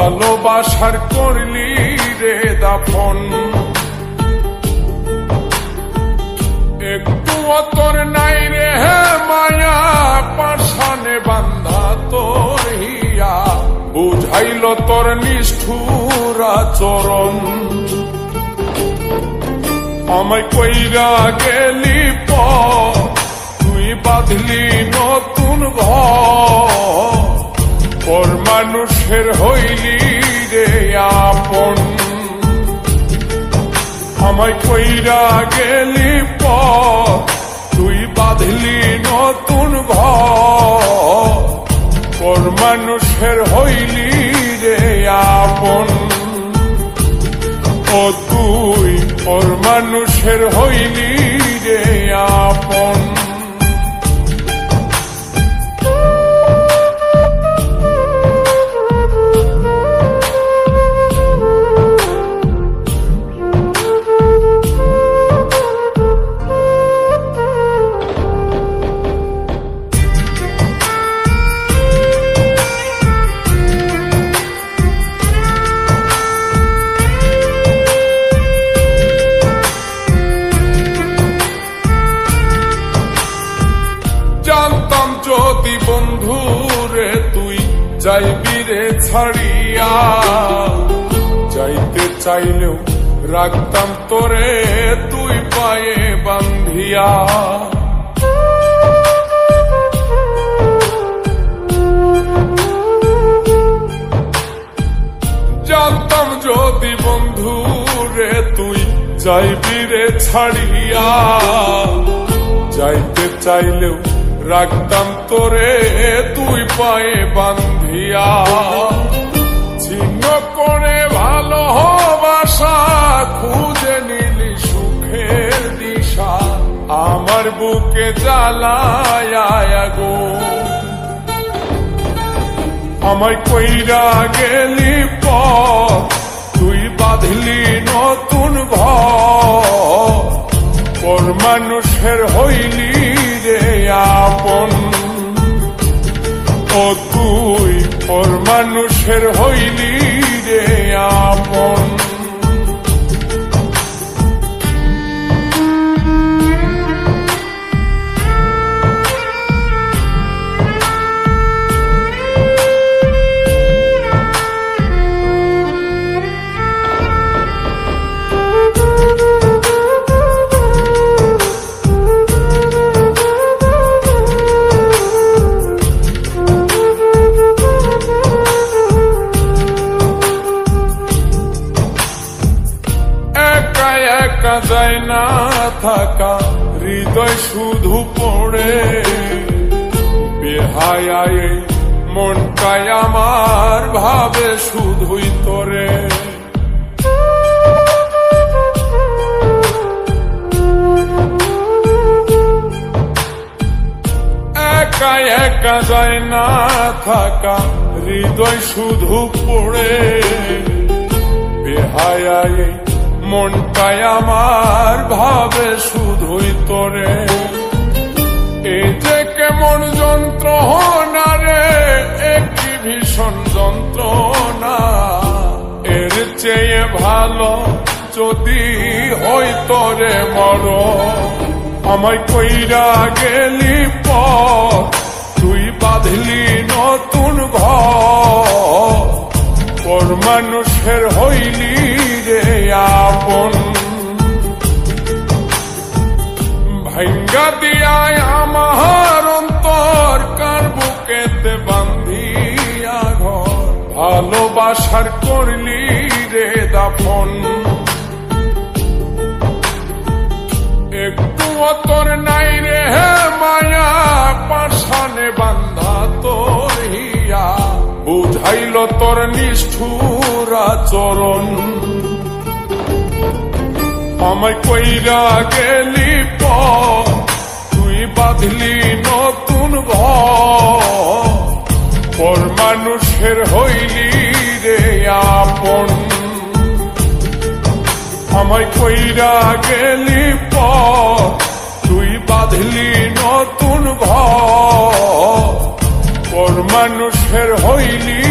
ভালোবাসার করলি রে দাফন, একটু তোর নাই রে মায়া, পাশানে বান্ধা তোর হিয়া, বুঝাইল তোর নিষ্ঠুর আচরণ। আমায় কইরা গেলি তুই বাঁধলি নতুন ঘর, পর মানুষের হইলি রে আপন। আমায় কইরা গেলি তুই বাঁধলি নতুন ঘর, পর মানুষের হইলি রে আপন। ও তুই পর মানুষের হইলি রে আপন। জানতাম যদি বন্ধু রে তুই যাইবি রে ছাড়িয়া, যাইতে চাইলেও রাখতাম তোরে তুই পায়ে বান্ধিয়া। জানতাম যদি বন্ধু রে তুই যাইবি রে ছাড়িয়া, যাইতে চাইলেও রাখতাম তোরে তুই পায়ে বান্ধিয়া। ছিন্ন করে ভালোবাসা খুঁজে নিলি সুখের দিশা, আমার বুকে জ্বালায় আগুন। আমায় কইরা গেলি তুই বাঁধলি নতুন ঘর, পর মানুষের হইলি রে আপন। ও তুই পর মানুষের হইলি রে আপন। একা যায় না থাকা, হৃদয় শুধু পড়ে বেহায়ায়, মনটাই আমার ভাবে শুধুই তোরে। একা একা যায় না থাকা, হৃদয় শুধু পড়ে বেহায়ায়, মনটাই আমার ভাবে শুধুই তোরে। এই যে কেমন যন্ত্রণা রে, একটি ভীষণ যন্ত্রণা, এর চেয়ে ভালো যদি হই তোরে মর। আমায় কইরা গেলি তুই বাঁধলি নতুন ঘর, পর মানুষের হইলি রে আপন। ভাঙ্গা দিয়ায় আমার অন্তর, কার বুকেতে বান্ধিয়া ঘর, ভালোবাসার করলি রে দাফন। একটু তোর নাই রে মায়া, পাশানে বান্ধা তোর হিয়া, বুঝাইল তোর নিষ্ঠুর আচরণ। আমায় কইরা গেলি তুই বাঁধলি নতুন ঘর, পর মানুষের হইলি রে আপন। আমায় কইরা গেলি তুই বাঁধলি নতুন ঘর, পর মানুষের হইলি